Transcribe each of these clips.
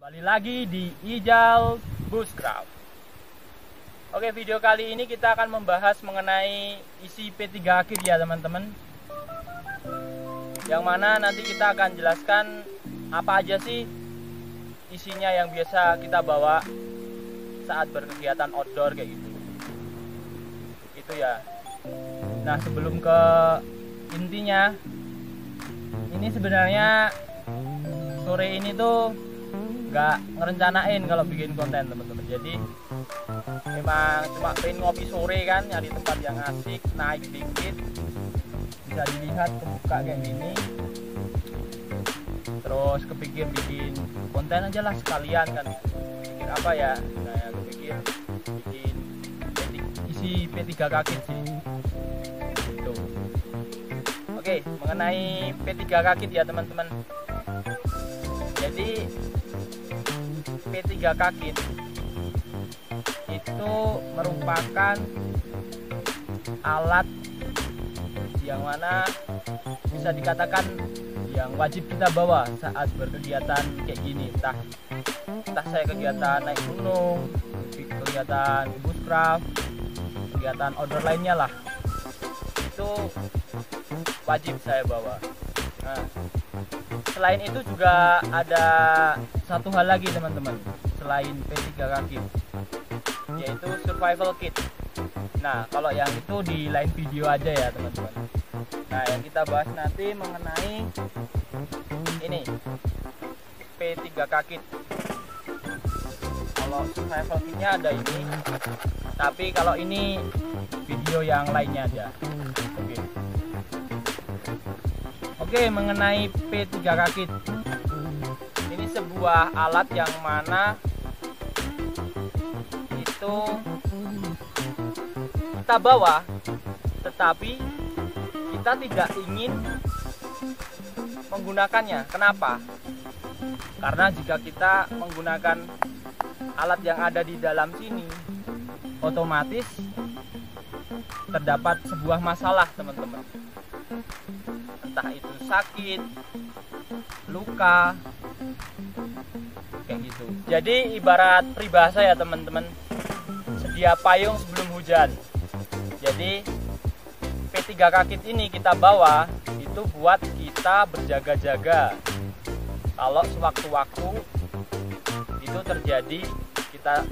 Kembali lagi di Ijal Bushcraft. Oke, video kali ini kita akan membahas mengenai isi P3 kit ya teman-teman. Yang mana nanti kita akan jelaskan apa aja sih isinya yang biasa kita bawa saat berkegiatan outdoor kayak gitu. Itu ya. Nah, sebelum ke intinya, ini sebenarnya sore ini tuh nggak ngerencanain kalau bikin konten teman-teman. Jadi memang cuma pengen ngopi sore kan, nyari tempat yang asik, naik dikit, bisa dilihat kebuka kayak gini. Terus kepikir bikin konten aja lah sekalian kan. Pikir apa ya? Nah, aku pikir bikin isi P3 kit sih. Gitu. Oke, mengenai P3 kit ya teman-teman. Jadi P3 kit itu merupakan alat yang mana bisa dikatakan yang wajib kita bawa saat berkegiatan kayak gini, entah saya kegiatan naik gunung, kegiatan bushcraft, kegiatan outdoor lainnya lah, itu wajib saya bawa. Nah, selain itu juga ada satu hal lagi teman-teman, selain P3 kit, yaitu survival kit. Nah, kalau yang itu di lain video aja ya teman-teman. Nah, yang kita bahas nanti mengenai ini P3 kit. Kalau survival kitnya ada ini, tapi kalau ini video yang lainnya aja. Oke, mengenai P3 kit, ini sebuah alat yang mana itu kita bawa, tetapi kita tidak ingin menggunakannya. Kenapa? Karena jika kita menggunakan alat yang ada di dalam sini, otomatis terdapat sebuah masalah teman-teman. Entah itu sakit, luka, kayak gitu. Jadi ibarat peribahasa ya teman-teman, sedia payung sebelum hujan. Jadi P3 kit ini kita bawa itu buat kita berjaga-jaga. Kalau sewaktu-waktu itu terjadi, kita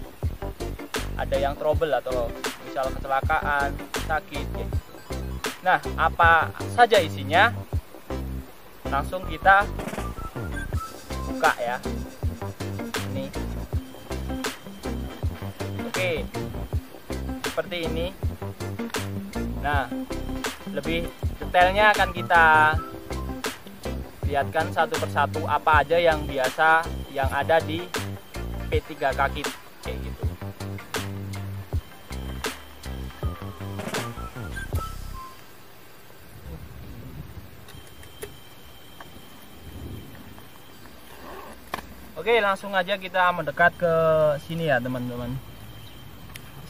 ada yang trouble atau misal kecelakaan, sakit gitu. Nah, apa saja isinya? Langsung kita buka ya. Ini. Oke. Seperti ini. Nah, lebih detailnya akan kita lihatkan satu persatu apa aja yang biasa yang ada di P3 kit kayak gitu. Oke, langsung aja kita mendekat ke sini ya teman-teman.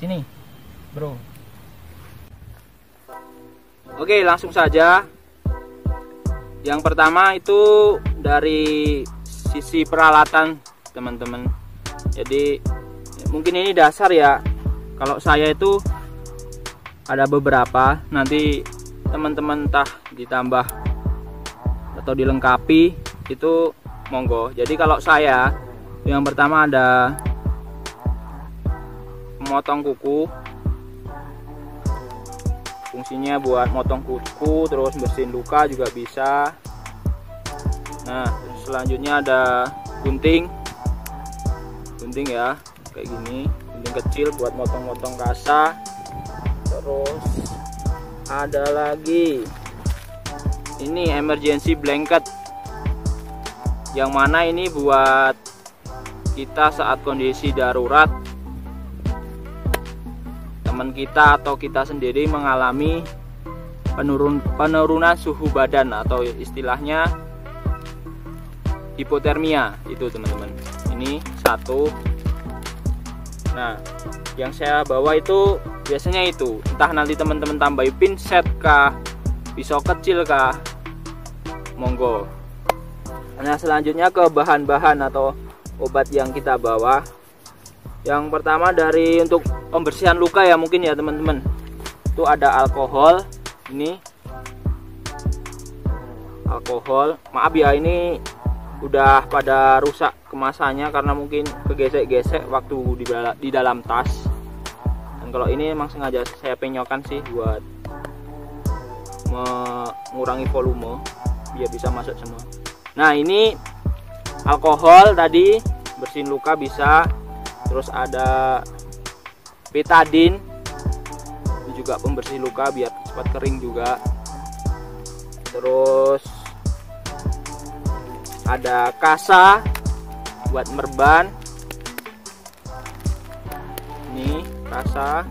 Sini, bro. Oke, langsung saja. Yang pertama itu dari sisi peralatan teman-teman. Jadi mungkin ini dasar ya. Kalau saya itu ada beberapa. Nanti teman-teman entah ditambah atau dilengkapi itu monggo. Jadi kalau saya yang pertama ada memotong kuku, fungsinya buat motong kuku, terus bersihin luka juga bisa. Nah, selanjutnya ada gunting ya, kayak gini, gunting kecil buat motong-motong kasa. Terus ada lagi ini emergency blanket, yang mana ini buat kita saat kondisi darurat, teman kita atau kita sendiri mengalami penurunan suhu badan atau istilahnya hipotermia itu teman-teman. Ini satu. Nah, yang saya bawa itu biasanya itu, entah nanti teman-teman tambahin pinset kah, pisau kecil kah, monggo. Nah, selanjutnya ke bahan-bahan atau obat yang kita bawa. Yang pertama dari untuk pembersihan luka ya mungkin ya teman-teman. Itu ada alkohol. Ini alkohol. Maaf ya, ini udah pada rusak kemasannya karena mungkin kegesek-gesek waktu di dalam tas. Dan kalau ini emang sengaja saya penyokkan sih buat mengurangi volume biar bisa masuk semua. Nah, ini alkohol tadi bersihin luka bisa. Terus ada betadine, itu juga pembersih luka biar cepat kering juga. Terus ada kasa buat merban. Ini kasa.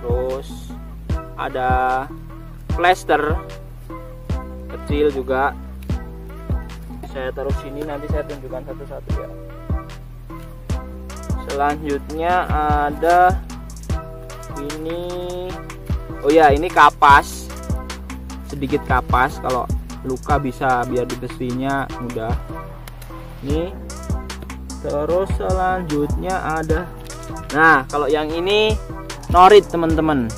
Terus ada plester kecil juga. Saya taruh sini, nanti saya tunjukkan satu-satu ya. Selanjutnya ada ini. Oh ya, ini kapas. Sedikit kapas kalau luka bisa biar dibersihinnya mudah. Ini. Terus selanjutnya ada. Nah, kalau yang ini norit teman-teman.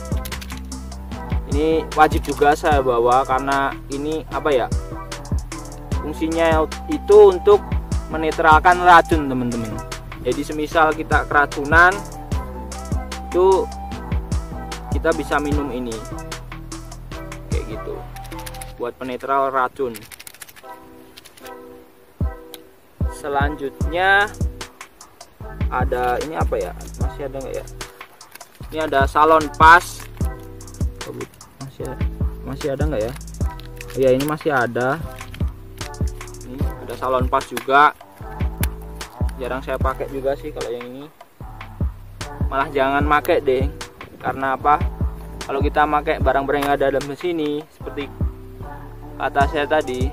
Ini wajib juga saya bawa karena ini apa ya? Fungsinya itu untuk menetralkan racun teman-teman. Jadi semisal kita keracunan itu kita bisa minum ini kayak gitu buat penetral racun. Selanjutnya ada ini apa ya, masih ada nggak ya? Ini ada salon pas. Masih ada nggak ya? Oh ya, ini masih ada. Ini ada salon pas juga. Jarang saya pakai juga sih kalau yang ini. Malah jangan pakai deh. Karena apa? Kalau kita pakai barang-barang yang ada dalam sini seperti kata saya tadi,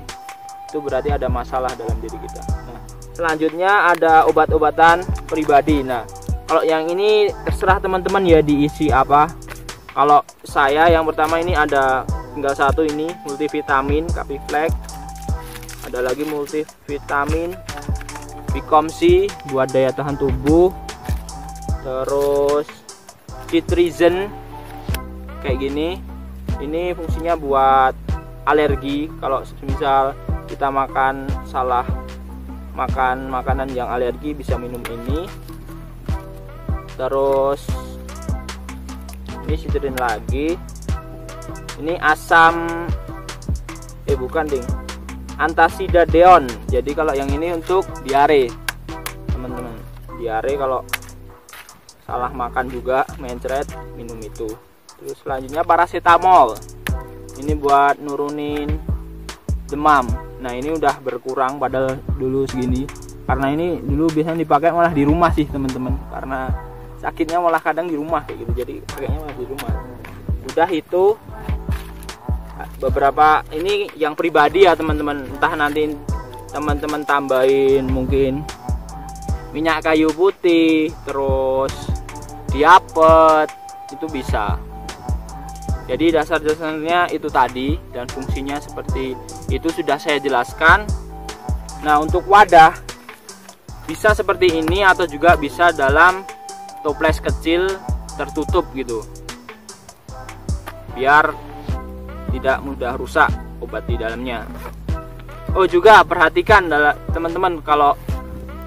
itu berarti ada masalah dalam diri kita. Nah, selanjutnya ada obat-obatan pribadi. Nah, kalau yang ini terserah teman-teman ya diisi apa. Kalau saya yang pertama ini ada tinggal satu ini multivitamin Capiflex. Ada lagi multivitamin Bicomsi buat daya tahan tubuh. Terus Citizen kayak gini. Ini fungsinya buat alergi. Kalau misal kita salah makan makanan yang alergi bisa minum ini. Terus ini Citizen lagi. Ini asam bukan ding, Antasidadeon. Jadi kalau yang ini untuk diare teman-teman. Diare kalau salah makan juga mencret, minum itu. Terus selanjutnya paracetamol. Ini buat nurunin demam. Nah, ini udah berkurang padahal dulu segini. Karena ini dulu biasanya dipakai malah di rumah sih teman-teman. Karena sakitnya malah kadang di rumah kayak gitu. Jadi pakainya malah di rumah. Udah itu beberapa ini yang pribadi ya teman-teman. Entah nanti teman-teman tambahin mungkin minyak kayu putih, terus diapet, itu bisa. Jadi dasar-dasarnya itu tadi dan fungsinya seperti itu sudah saya jelaskan. Nah, untuk wadah bisa seperti ini atau juga bisa dalam toples kecil tertutup gitu. Biar tidak mudah rusak obat di dalamnya. Oh, juga perhatikan teman-teman kalau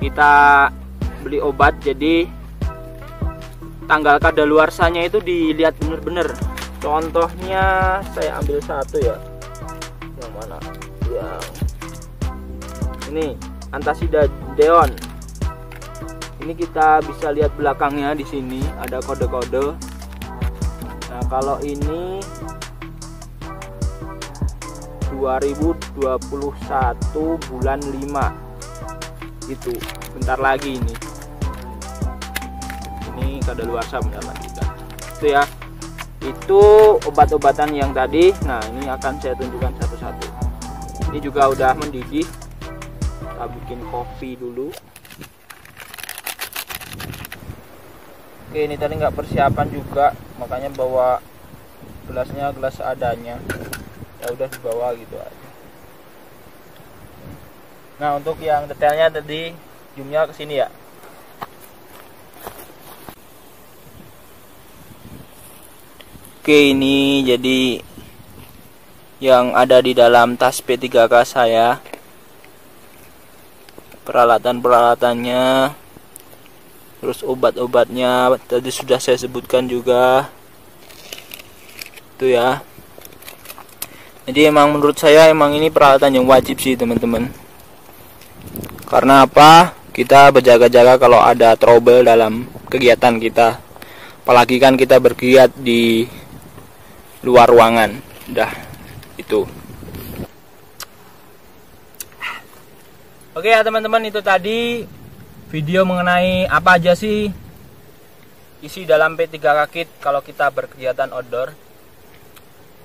kita beli obat, jadi tanggal kadaluarsanya itu dilihat bener-bener. Contohnya saya ambil satu ya. Yang mana? Yang ini Antasidadeon. Ini kita bisa lihat belakangnya di sini ada kode-kode. Nah, kalau ini 2021 bulan 5 itu bentar lagi ini kadaluarsa benar kita itu ya. Itu obat-obatan yang tadi. Nah, ini akan saya tunjukkan satu-satu. Ini juga udah mendidih. Kita bikin kopi dulu. Oke, ini tadi nggak persiapan juga, makanya bawa gelasnya gelas seadanya. Ya udah dibawa gitu aja. Nah, untuk yang detailnya tadi zoomnya ke sini ya. Oke, ini jadi yang ada di dalam tas P3K saya. Peralatan-peralatannya, terus obat-obatnya tadi sudah saya sebutkan juga. Itu ya. Jadi emang menurut saya emang ini peralatan yang wajib sih teman-teman. Karena apa? Kita berjaga-jaga kalau ada trouble dalam kegiatan kita. Apalagi kan kita bergiat di luar ruangan. Udah itu. Oke ya teman-teman, itu tadi video mengenai apa aja sih isi dalam P3K Kit kalau kita berkegiatan outdoor.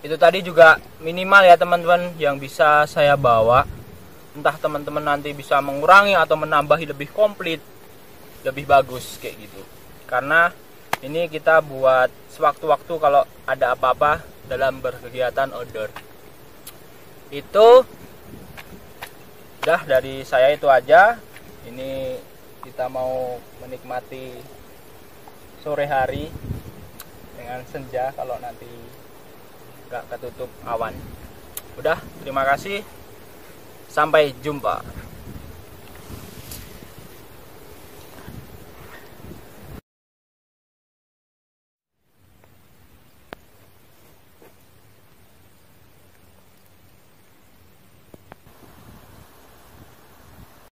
Itu tadi juga minimal ya teman-teman yang bisa saya bawa. Entah teman-teman nanti bisa mengurangi atau menambahi lebih komplit, lebih bagus kayak gitu. Karena ini kita buat sewaktu-waktu kalau ada apa-apa dalam berkegiatan outdoor. Itu udah dari saya, itu aja. Ini kita mau menikmati sore hari dengan senja kalau nanti nggak ketutup awan. Udah, terima kasih. Sampai jumpa.